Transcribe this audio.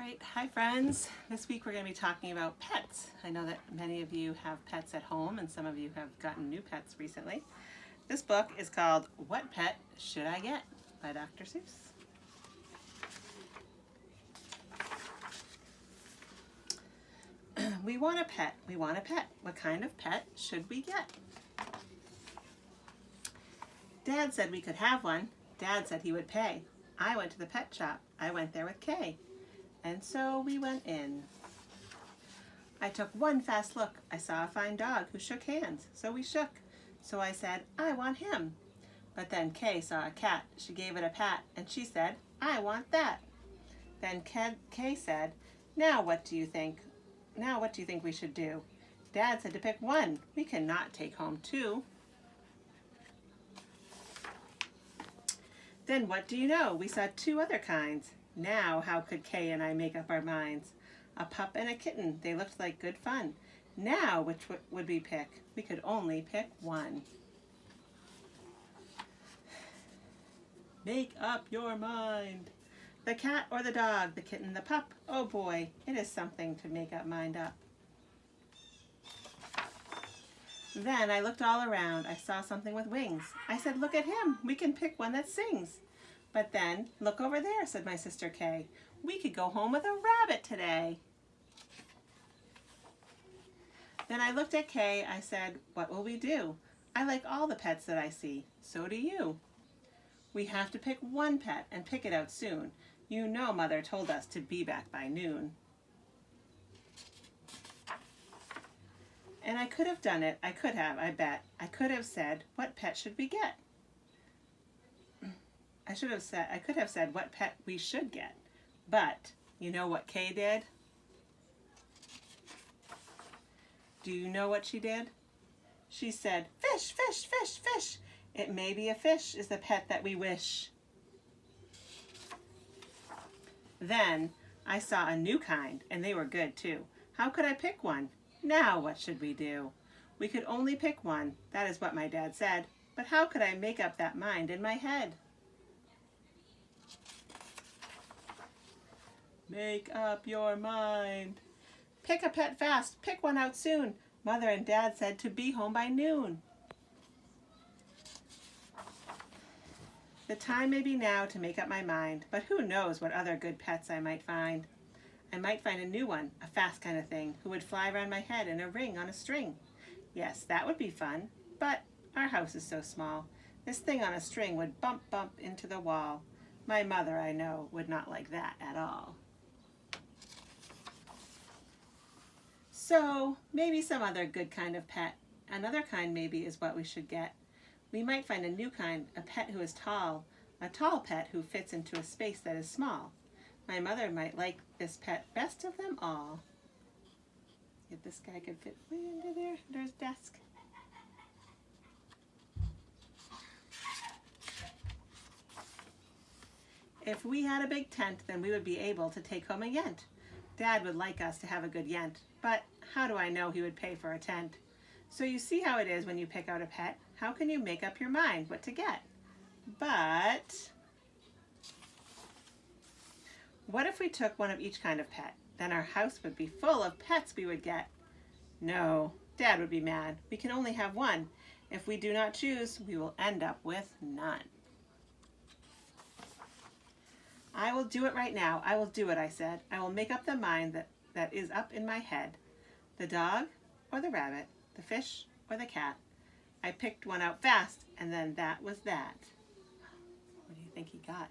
Alright, hi friends. This week we're going to be talking about pets. I know that many of you have pets at home and some of you have gotten new pets recently. This book is called What Pet Should I Get? By Dr. Seuss. We want a pet. We want a pet. What kind of pet should we get? Dad said we could have one. Dad said he would pay. I went to the pet shop. I went there with Kay. And so we went in. I took one fast look. I saw a fine dog who shook hands, so we shook. So I said, I want him. But then Kay saw a cat. She gave it a pat, and she said, I want that. Then Kay said, now what do you think? Now what do you think we should do? Dad said to pick one. We cannot take home two. Then what do you know? We saw two other kinds. Now how could Kay and I make up our minds? A pup and a kitten, they looked like good fun. Now which would we pick? We could only pick one. Make up your mind. The cat or the dog, the kitten, the pup. Oh boy, it is something to make up mind up. Then I looked all around. I saw something with wings. I said, look at him. We can pick one that sings. But then, look over there, said my sister Kay. We could go home with a rabbit today. Then I looked at Kay. I said, what will we do? I like all the pets that I see. So do you. We have to pick one pet and pick it out soon. You know Mother told us to be back by noon. And I could have done it. I could have, I bet. I could have said, what pet should we get? I could have said what pet we should get. But you know what Kay did? Do you know what she did? She said, fish, fish, fish, fish. It may be a fish is the pet that we wish. Then I saw a new kind, and they were good too. How could I pick one? Now what should we do? We could only pick one. That is what my dad said. But how could I make up that mind in my head? Make up your mind. Pick a pet fast. Pick one out soon. Mother and Dad said to be home by noon. The time may be now to make up my mind, but who knows what other good pets I might find. I might find a new one, a fast kind of thing, who would fly around my head in a ring on a string. Yes, that would be fun, but our house is so small. This thing on a string would bump into the wall. My mother, I know, would not like that at all. So maybe some other good kind of pet. Another kind maybe is what we should get. We might find a new kind, a pet who is tall, a tall pet who fits into a space that is small. My mother might like this pet best of them all. If this guy could fit way under there, under his desk. If we had a big tent, then we would be able to take home a yent. Dad would like us to have a good yent, but how do I know he would pay for a tent? So you see how it is when you pick out a pet. How can you make up your mind what to get? But what if we took one of each kind of pet? Then our house would be full of pets we would get. No, Dad would be mad. We can only have one. If we do not choose, we will end up with none. I will do it right now. I will do it, I said. I will make up the mind that is up in my head. The dog or the rabbit, the fish or the cat. I picked one out fast, and then that was that. What do you think he got?